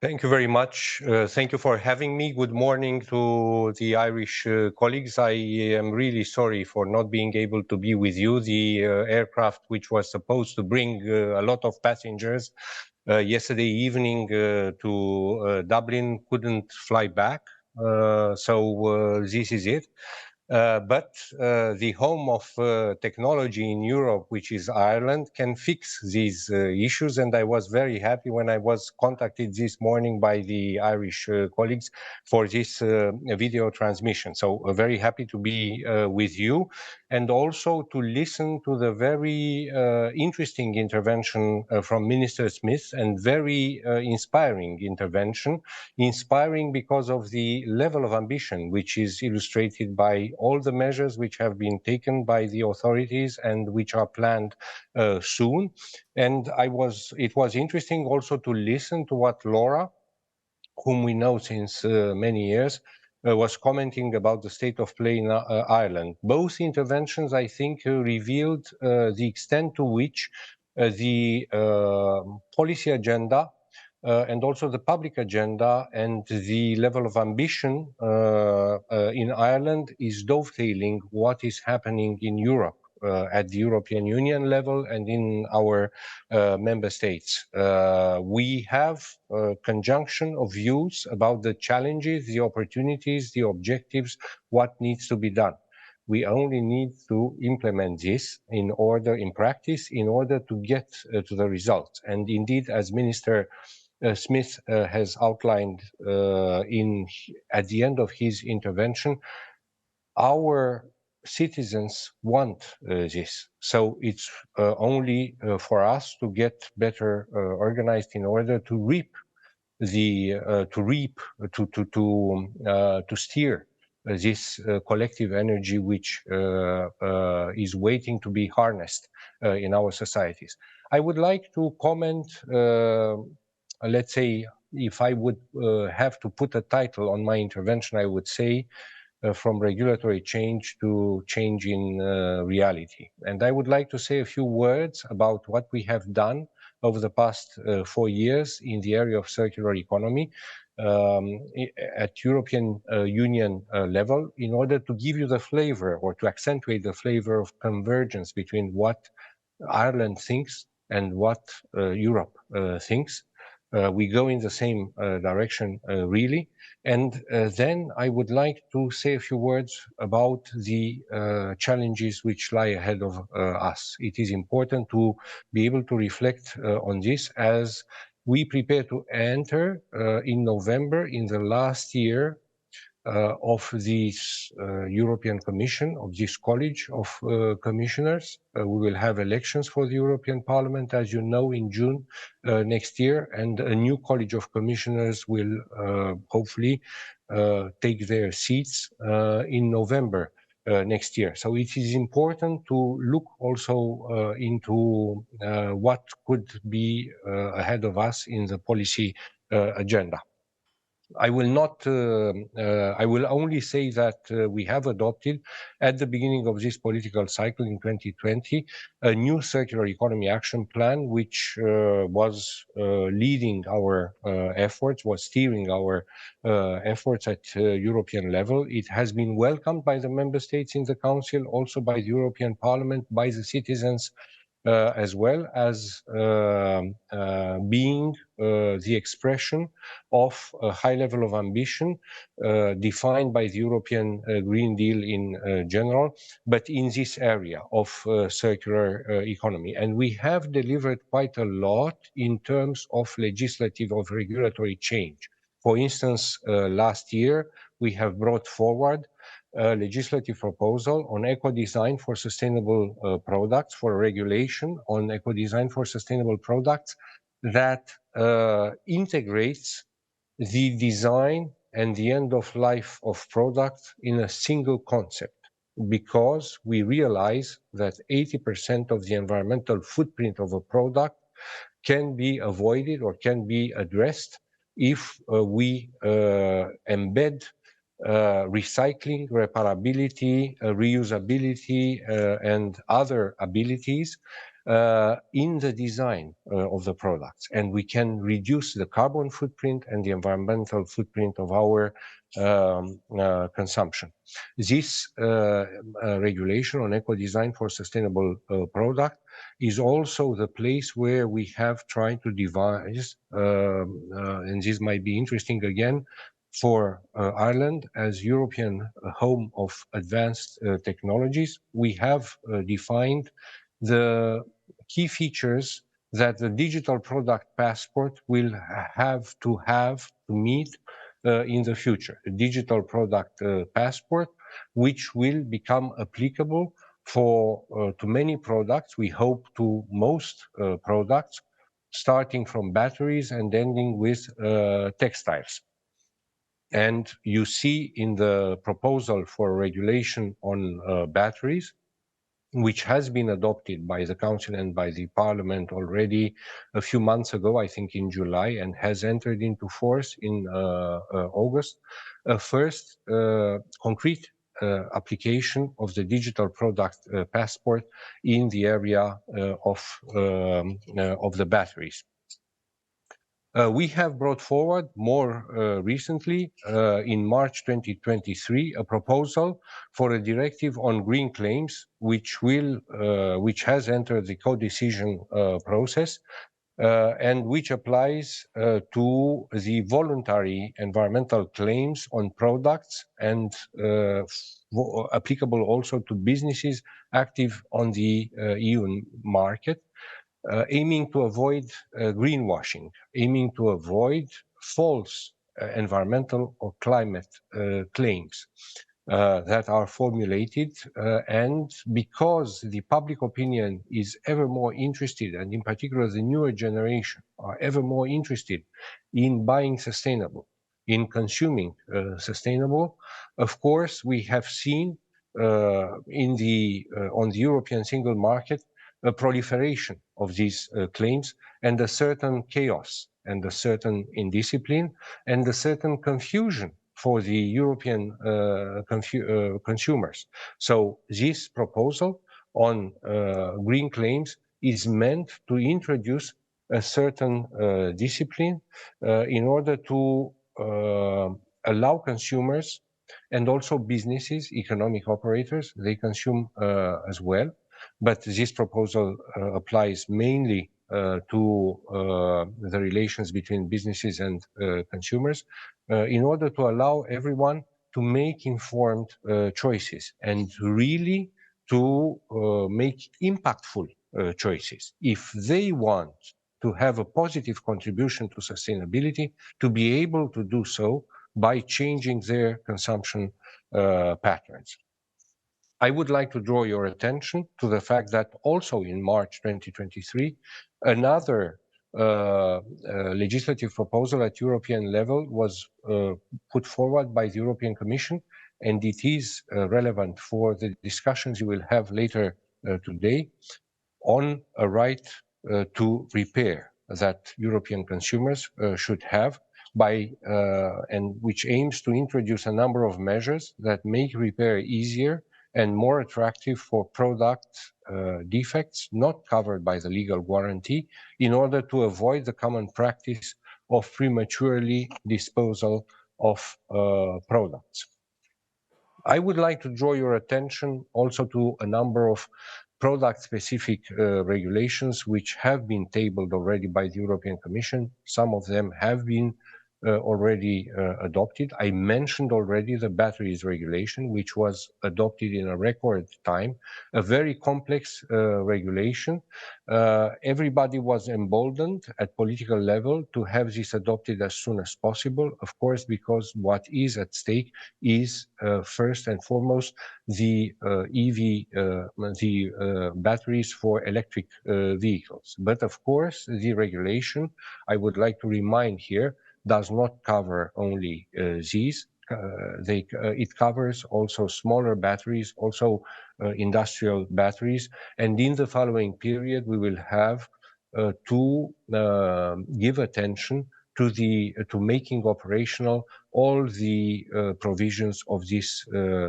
Thank you very much. Thank you for having me. Good morning to the Irish colleagues. I am really sorry for not being able to be with you. The aircraft, which was supposed to bring a lot of passengers yesterday evening to Dublin, couldn't fly back. So this is it. But the home of technology in Europe, which is Ireland, can fix these issues. And I was very happy when I was contacted this morning by the Irish colleagues for this video transmission. So very happy to be with you and also to listen to the very interesting intervention from Minister Smith and very inspiring intervention. Inspiring because of the level of ambition, which is illustrated by all the measures which have been taken by the authorities and which are planned soon. And it was interesting also to listen to what Laura, whom we know since many years, was commenting about the state of play in Ireland. Both interventions, I think, revealed the extent to which the policy agenda and also the public agenda and the level of ambition in Ireland is dovetailing what is happening in Europe. At the European Union level and in our member states. We have a conjunction of views about the challenges, the opportunities, the objectives, what needs to be done. We only need to implement this in practice, in order to get to the results. And indeed, as Minister Smith has outlined at the end of his intervention, our citizens want this. So it's only for us to get better organized in order to steer this collective energy which is waiting to be harnessed in our societies. I would like to comment, let's say, if I would have to put a title on my intervention, I would say from regulatory change to change in reality. And I would like to say a few words about what we have done over the past 4 years in the area of circular economy at European Union level, in order to give you the flavor or to accentuate the flavor of convergence between what Ireland thinks and what Europe thinks. We go in the same direction, really. And then I would like to say a few words about the challenges which lie ahead of us. It is important to be able to reflect on this as we prepare to enter in November, in the last year of this European Commission, of this College of Commissioners. We will have elections for the European Parliament, as you know, in June next year, and a new College of Commissioners will hopefully take their seats in November next year. So it is important to look also into what could be ahead of us in the policy agenda. I will only say that we have adopted at the beginning of this political cycle in 2020 a new circular economy action plan, which was leading our efforts, was steering our efforts at European level. It has been welcomed by the member states in the Council, also by the European Parliament, by the citizens as well as being the expression of a high level of ambition defined by the European Green Deal in general, but in this area of circular economy. And we have delivered quite a lot in terms of legislative, of regulatory change. For instance, last year, we have brought forward a legislative proposal on eco-design for sustainable products, for regulation on eco-design for sustainable products that integrates the design and the end of life of products in a single concept, because we realize that 80% of the environmental footprint of a product can be avoided or can be addressed if we embed recycling, reparability, reusability, and other abilities in the design of the products, and we can reduce the carbon footprint and the environmental footprint of our consumption. This regulation on eco-design for sustainable product is also the place where we have tried to devise, and this might be interesting again, for Ireland as European home of advanced technologies. We have defined the key features that the digital product passport will have to meet in the future. A digital product passport, which will become applicable for to many products. We hope to most products, starting from batteries and ending with textiles. And you see in the proposal for regulation on batteries, which has been adopted by the Council and by the Parliament already a few months ago, I think in July, and has entered into force in August, a first concrete application of the digital product passport in the area of the batteries. We have brought forward more recently, in March 2023, a proposal for a directive on green claims, which has entered the co-decision process, and which applies to the voluntary environmental claims on products and applicable also to businesses active on the EU market. Aiming to avoid greenwashing, aiming to avoid false environmental or climate claims that are formulated. And because the public opinion is ever more interested, and in particular the newer generation are ever more interested in buying sustainable, in consuming sustainable, of course, we have seen on the European single market a proliferation of these claims and a certain chaos and a certain indiscipline and a certain confusion for the European consumers. So this proposal on green claims is meant to introduce a certain discipline in order to allow consumers and also businesses, economic operators, they consume as well. But this proposal applies mainly to the relations between businesses and consumers in order to allow everyone to make informed choices and really to make impactful choices. If they want to have a positive contribution to sustainability, to be able to do so by changing their consumption patterns. I would like to draw your attention to the fact that also in March 2023, another legislative proposal at European level was put forward by the European Commission, and it is relevant for the discussions you will have later today on a right to repair that European consumers should have and which aims to introduce a number of measures that make repair easier and more attractive for product defects not covered by the legal warranty in order to avoid the common practice of prematurely disposal of products. I would like to draw your attention also to a number of product-specific regulations which have been tabled already by the European Commission. Some of them have been already adopted. I mentioned already the batteries regulation, which was adopted in a record time, a very complex regulation. Everybody was emboldened at political level to have this adopted as soon as possible, of course, because what is at stake is first and foremost the batteries for electric vehicles. But of course, the regulation, I would like to remind here, does not cover only these. It covers also smaller batteries, also industrial batteries. And in the following period, we will have to give attention to making operational all the provisions of this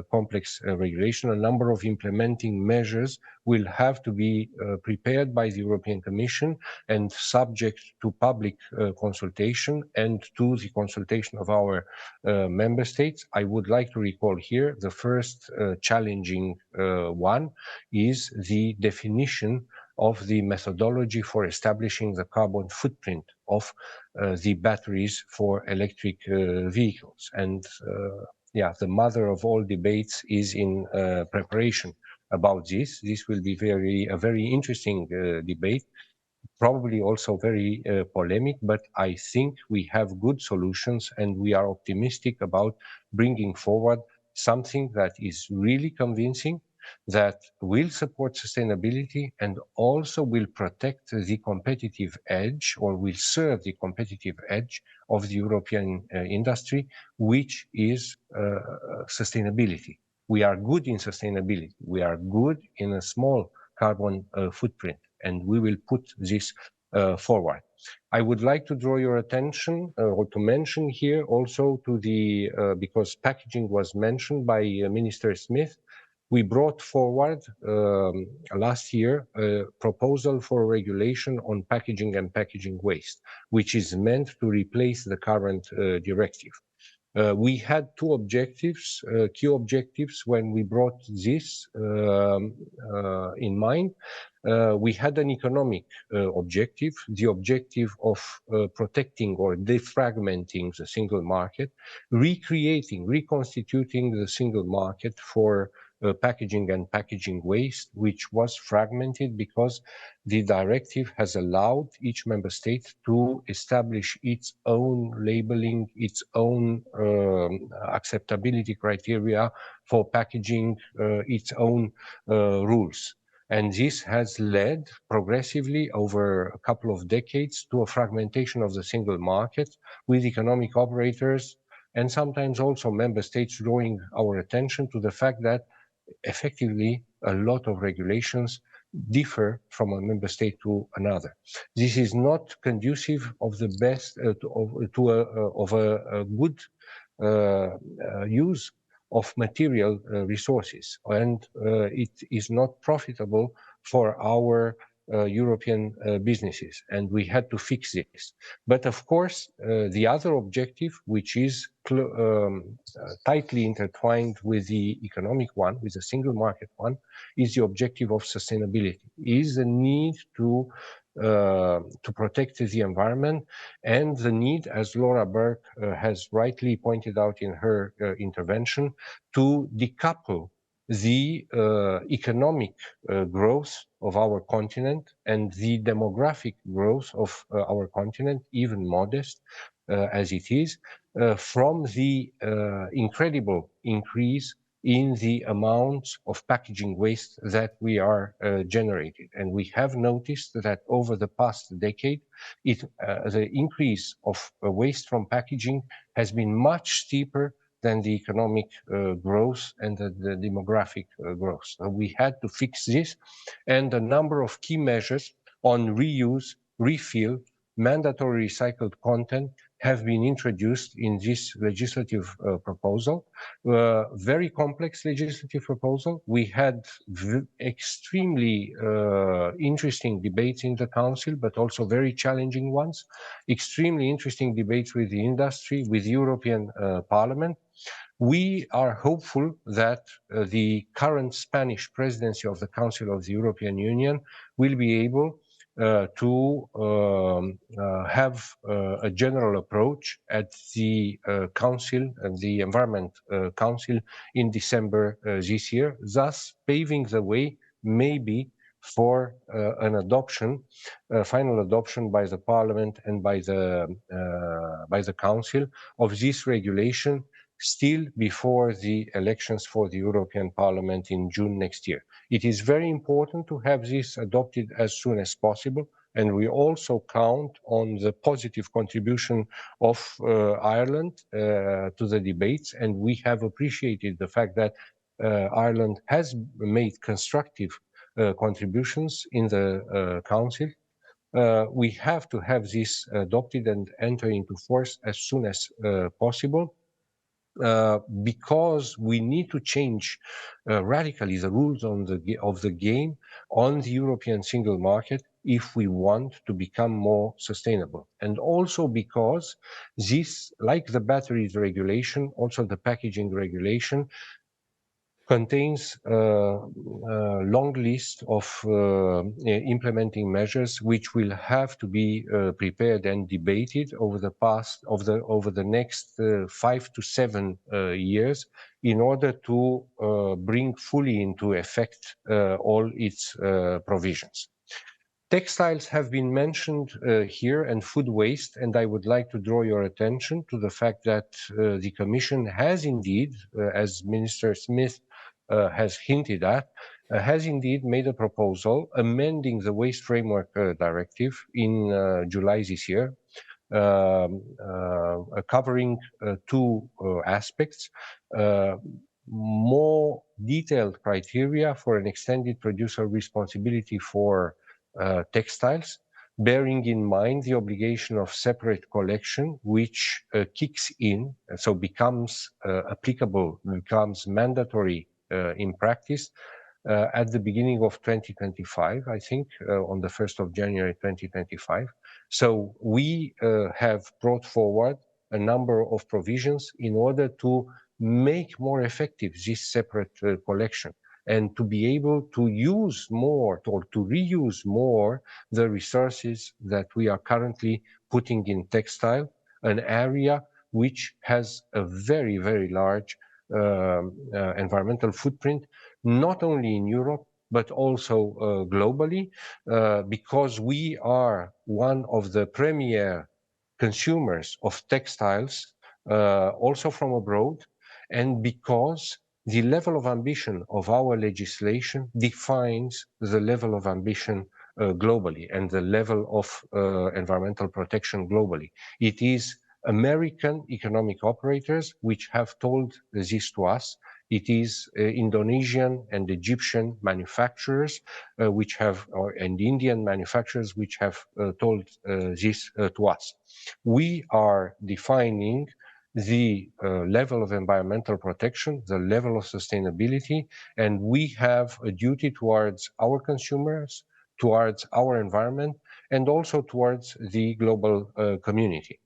complex regulation. A number of implementing measures will have to be prepared by the European Commission and subject to public consultation and to the consultation of our member states. I would like to recall here the first challenging one is the definition of the methodology for establishing the carbon footprint of the batteries for electric vehicles. And yeah, the mother of all debates is in preparation about this. This will be a very interesting debate, probably also very polemic, but I think we have good solutions and we are optimistic about bringing forward something that is really convincing, that will support sustainability and also will protect the competitive edge or will serve the competitive edge of the European industry, which is sustainability. We are good in sustainability. We are good in a small carbon footprint, and we will put this forward. I would like to draw your attention or to mention here also to the, because packaging was mentioned by Minister Smith, we brought forward last year a proposal for regulation on packaging and packaging waste, which is meant to replace the current directive. We had two objectives, key objectives, when we brought this in mind. We had an economic objective, the objective of protecting or defragmenting the single market, reconstituting the single market for packaging and packaging waste, which was fragmented because the directive has allowed each member state to establish its own labeling, its own acceptability criteria for packaging, its own rules. And this has led progressively over a couple of decades to a fragmentation of the single market with economic operators and sometimes also member states drawing our attention to the fact that effectively a lot of regulations differ from a member state to another. This is not conducive of the best of a good use of material resources, and it is not profitable for our European businesses, and we had to fix this. But of course, the other objective, which is tightly intertwined with the economic one, with the single market one, is the objective of sustainability, is the need to protect the environment and the need, as Laura Burke has rightly pointed out in her intervention, to decouple the economic growth of our continent and the demographic growth of our continent, even modest as it is, from the incredible increase in the amount of packaging waste that we are generating. And we have noticed that over the past decade, the increase of waste from packaging has been much steeper than the economic growth and the demographic growth. So we had to fix this, and a number of key measures on reuse, refill, mandatory recycled content have been introduced in this legislative proposal. Very complex legislative proposal. We had extremely interesting debates in the Council, but also very challenging ones. Extremely interesting debates with the industry, with European Parliament. We are hopeful that the current Spanish presidency of the Council of the European Union will be able to have a general approach at the Council and the Environment Council in December this year, thus paving the way maybe for an adoption, final adoption by the Parliament and by the Council of this regulation still before the elections for the European Parliament in June next year. It is very important to have this adopted as soon as possible, and we also count on the positive contribution of Ireland to the debates, and we have appreciated the fact that Ireland has made constructive contributions in the Council. we have to have this adopted and enter into force as soon as possible. Because we need to change radically the rules of the game on the European single market if we want to become more sustainable. And also because this, like the batteries regulation, also the packaging regulation, contains a long list of implementing measures which will have to be prepared and debated over the next 5 to 7 years in order to bring fully into effect all its provisions. Textiles have been mentioned here, and food waste, and I would like to draw your attention to the fact that the Commission has indeed, as Minister Smith has hinted at, has indeed made a proposal amending the Waste Framework Directive in July this year, covering two aspects. More detailed criteria for an extended producer responsibility for textiles, bearing in mind the obligation of separate collection, which kicks in, so becomes applicable, becomes mandatory in practice at the beginning of 2025, I think, on the 1st of January 2025. So we have brought forward a number of provisions in order to make more effective this separate collection and to be able to use more or to reuse more the resources that we are currently putting in textile, an area which has a very, very large environmental footprint, not only in Europe, but also globally, because we are one of the premier consumers of textiles, also from abroad, and because the level of ambition of our legislation defines the level of ambition globally and the level of environmental protection globally. It is American economic operators which have told this to us. It is Indonesian and Egyptian manufacturers which have, and Indian manufacturers which have told this to us. We are defining the level of environmental protection, the level of sustainability, and we have a duty towards our consumers, towards our environment, and also towards the global community.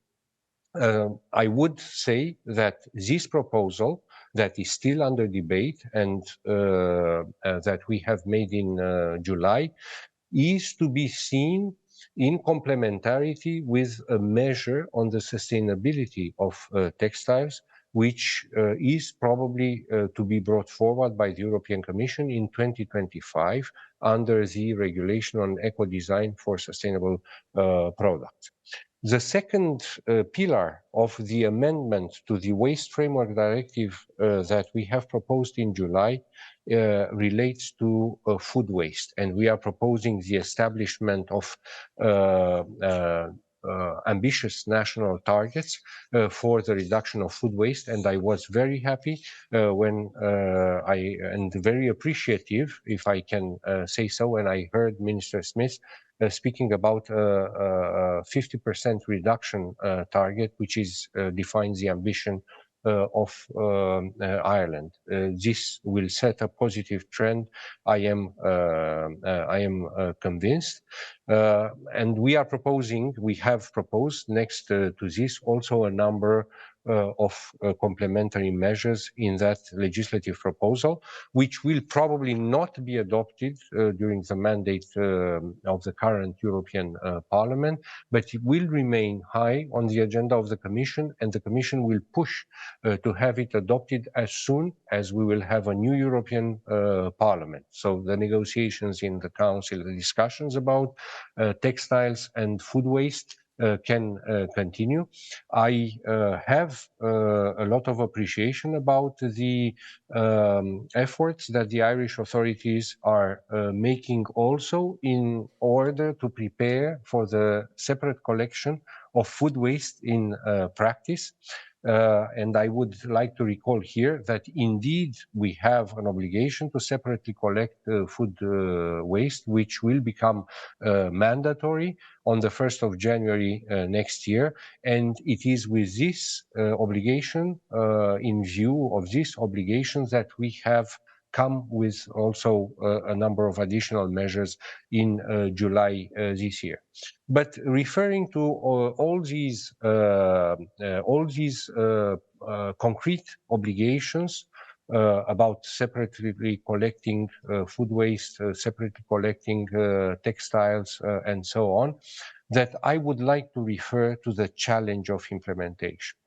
I would say that this proposal that is still under debate and that we have made in July is to be seen in complementarity with a measure on the sustainability of textiles, which is probably to be brought forward by the European Commission in 2025 under the regulation on eco-design for sustainable products. The second pillar of the amendment to the Waste Framework Directive that we have proposed in July relates to food waste, and we are proposing the establishment of ambitious national targets for the reduction of food waste. And I was very happy and very appreciative, if I can say so, when I heard Minister Smith speaking about a 50% reduction target, which defines the ambition of Ireland. This will set a positive trend. I am convinced, and we have proposed next to this also a number of complementary measures in that legislative proposal, which will probably not be adopted during the mandate of the current European Parliament, but it will remain high on the agenda of the Commission, and the Commission will push to have it adopted as soon as we will have a new European Parliament. So the negotiations in the Council, the discussions about textiles and food waste can continue. I have a lot of appreciation about the efforts that the Irish authorities are making also in order to prepare for the separate collection of food waste in practice. And I would like to recall here that indeed we have an obligation to separately collect food waste, which will become mandatory on the 1st of January next year. And it is with this obligation, in view of these obligations, that we have come with also a number of additional measures in July this year. But referring to all these concrete obligations about separately collecting food waste, separately collecting textiles, and so on, that I would like to refer to the challenge of implementation.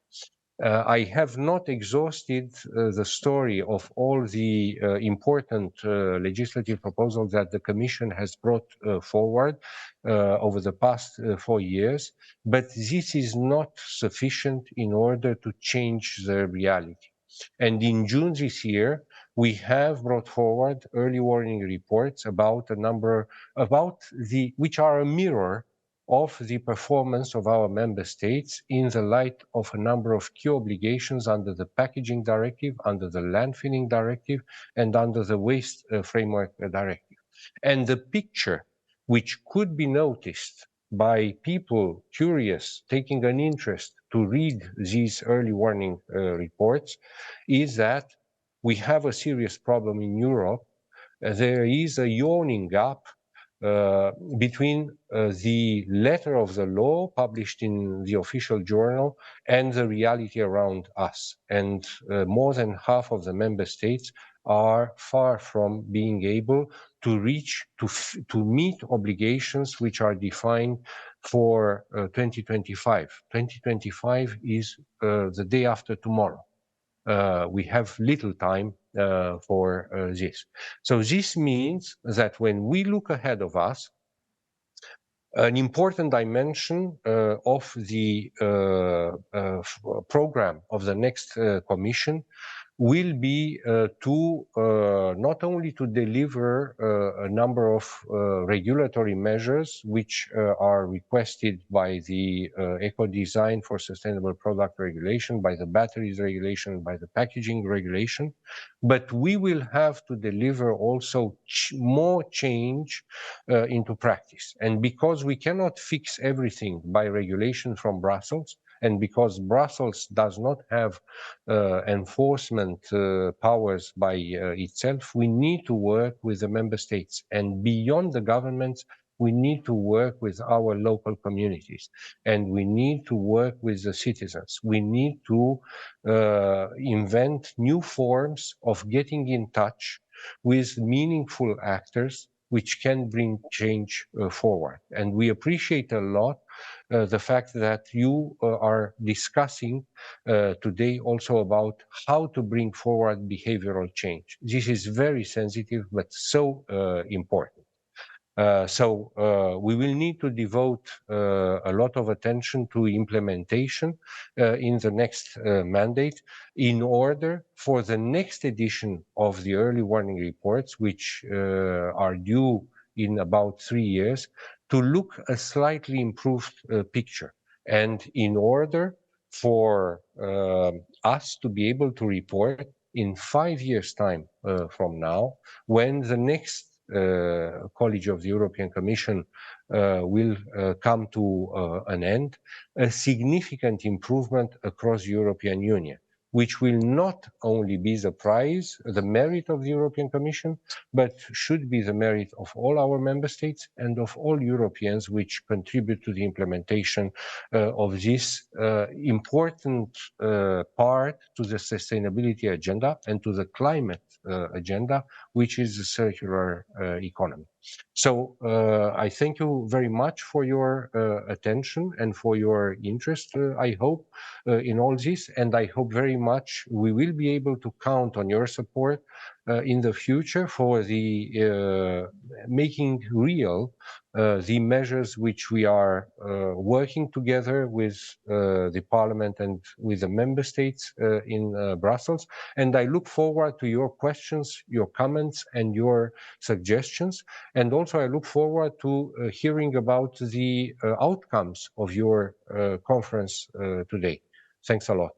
I have not exhausted the story of all the important legislative proposals that the Commission has brought forward over the past 4 years, but this is not sufficient in order to change the reality. And in June this year, we have brought forward early warning reports about which are a mirror of the performance of our member states in the light of a number of key obligations under the Packaging Directive, under the Landfilling Directive, and under the Waste Framework Directive. And the picture which could be noticed by people curious, taking an interest to read these early warning reports, is that we have a serious problem in Europe. There is a yawning gap between the letter of the law published in the official journal and the reality around us. And more than half of the member states are far from being able to meet obligations which are defined for 2025. 2025 is the day after tomorrow. We have little time for this. So this means that when we look ahead of us, an important dimension of the program of the next Commission will be not only to deliver a number of regulatory measures which are requested by the Eco-Design for Sustainable Product Regulation, by the Batteries Regulation, by the Packaging Regulation, but we will have to deliver also more change into practice. And because we cannot fix everything by regulation from Brussels, and because Brussels does not have enforcement powers by itself, we need to work with the member states. And beyond the governments, we need to work with our local communities. And we need to work with the citizens. We need to invent new forms of getting in touch with meaningful actors which can bring change forward. And we appreciate a lot the fact that you are discussing today also about how to bring forward behavioral change. This is very sensitive, but so important. We will need to devote a lot of attention to implementation in the next mandate in order for the next edition of the early warning reports, which are due in about 3 years, to look a slightly improved picture. And in order for us to be able to report in 5 years' time from now, when the next College of the European Commission will come to an end, a significant improvement across the European Union, which will not only be the prize, the merit of the European Commission, but should be the merit of all our member states and of all Europeans which contribute to the implementation of this important part to the sustainability agenda and to the climate agenda, which is the circular economy. So I thank you very much for your attention and for your interest, I hope, in all this, and I hope very much we will be able to count on your support in the future for the making real the measures which we are working together with the Parliament and with the Member States in Brussels. And I look forward to your questions, your comments, and your suggestions. And also I look forward to hearing about the outcomes of your conference today. Thanks a lot.